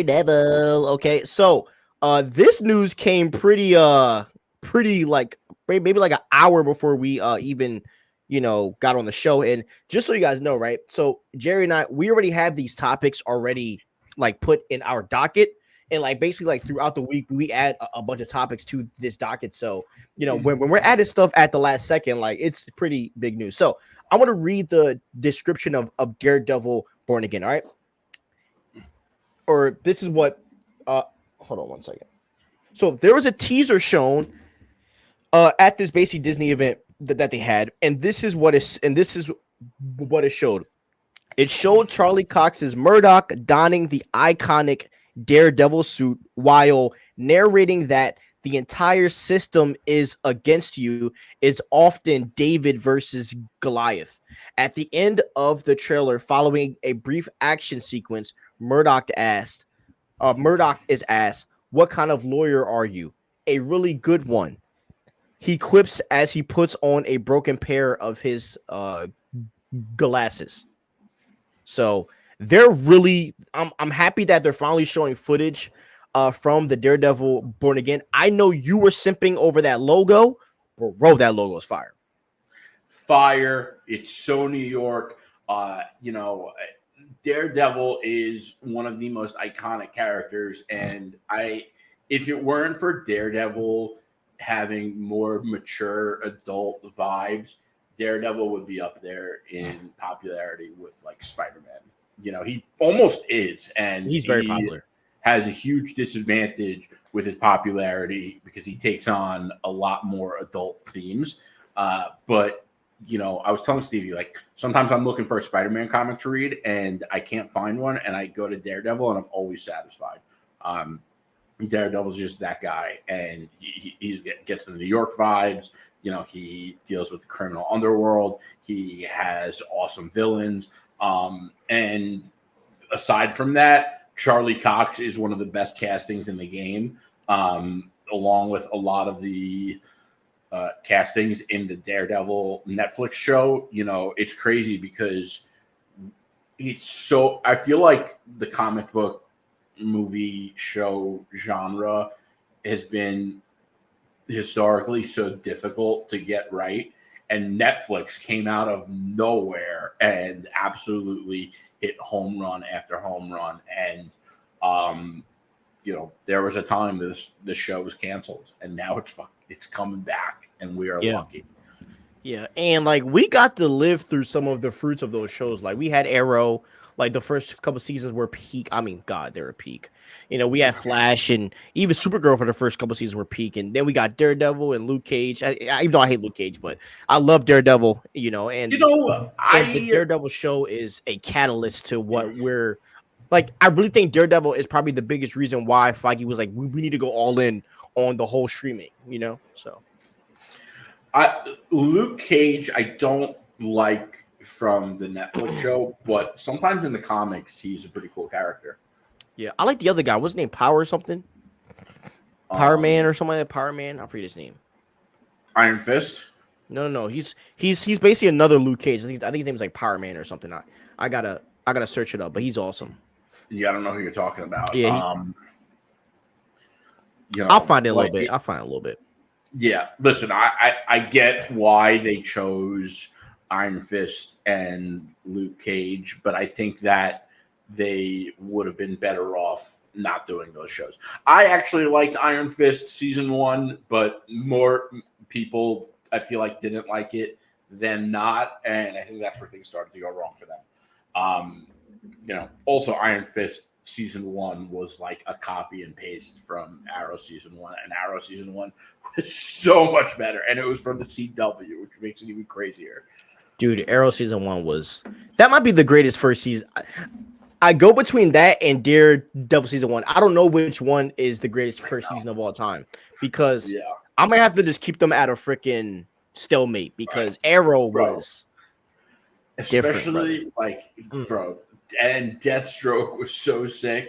Daredevil. Okay, so this news came pretty like maybe like an hour before we even got on the show. And just so you guys know, right? So Jerry and I, we already have these topics already like put in our docket. And like basically like throughout the week, we add a bunch of topics to this docket. So when we're adding stuff at the last second, like it's pretty big news. So I want to read the description of Daredevil Born Again. All right, or this is what. Hold on one second. So there was a teaser shown at this basically Disney event that they had, and this is what it showed. It showed Charlie Cox's Murdoch donning the iconic Daredevil suit while narrating that the entire system is against you. It's often David versus Goliath. At the end of the trailer, following a brief action sequence, Murdoch is asked, "What kind of lawyer are you?" "A really good one," he quips as he puts on a broken pair of his glasses. So they're really, I'm happy that they're finally showing footage from the Daredevil Born Again. I know you were simping over that logo, but bro, that logo is fire. Fire. It's so New York. Daredevil is one of the most iconic characters, and if it weren't for Daredevil having more mature adult vibes, Daredevil would be up there in popularity with like Spider-Man. He almost is, and he's very popular. Has a huge disadvantage with his popularity because he takes on a lot more adult themes. But I was telling Stevie, like, sometimes I'm looking for a Spider-Man comic to read and I can't find one, and I go to Daredevil and I'm always satisfied. Daredevil's just that guy, and he gets the New York vibes. He deals with the criminal underworld. He has awesome villains. And aside from that, Charlie Cox is one of the best castings in the game, along with a lot of the castings in the Daredevil Netflix show. It's crazy because I feel like the comic book movie show genre has been historically so difficult to get right, and Netflix came out of nowhere and absolutely hit home run after home run. And there was a time the show was canceled, and now it's coming back, and we are lucky. Yeah, and like we got to live through some of the fruits of those shows. Like we had Arrow, like the first couple seasons were peak. I mean, God, they're a peak. We had Flash and even Supergirl for the first couple seasons were peak, and then we got Daredevil and Luke Cage. Even though I hate Luke Cage, but I love Daredevil. And the Daredevil show is a catalyst to what we're like. I really think Daredevil is probably the biggest reason why Feige was like, we need to go all in on the whole streaming. So. Luke Cage, I don't like from the Netflix show, but sometimes in the comics, he's a pretty cool character. Yeah, I like the other guy. What's his name? Power or something? Power Man or something like that. Power Man. I forget his name. Iron Fist? No. He's basically another Luke Cage. I think his name is like Power Man or something. I gotta search it up, but he's awesome. Yeah, I don't know who you're talking about. Yeah. I'll find it a little bit. Yeah, listen, I get why they chose Iron Fist and Luke Cage, but I think that they would have been better off not doing those shows. I actually liked Iron Fist season 1, but more people, I feel like, didn't like it than not, and I think that's where things started to go wrong for them. Also Iron Fist season 1 was like a copy and paste from Arrow season 1, and Arrow season 1 was so much better, and it was from the CW, which makes it even crazier. Dude, Arrow season 1 that might be the greatest first season. I go between that and Daredevil season 1. I don't know which one is the greatest first season of all time, because I might have to just keep them at a freaking stalemate, because Arrow was especially bro, and Deathstroke was so sick.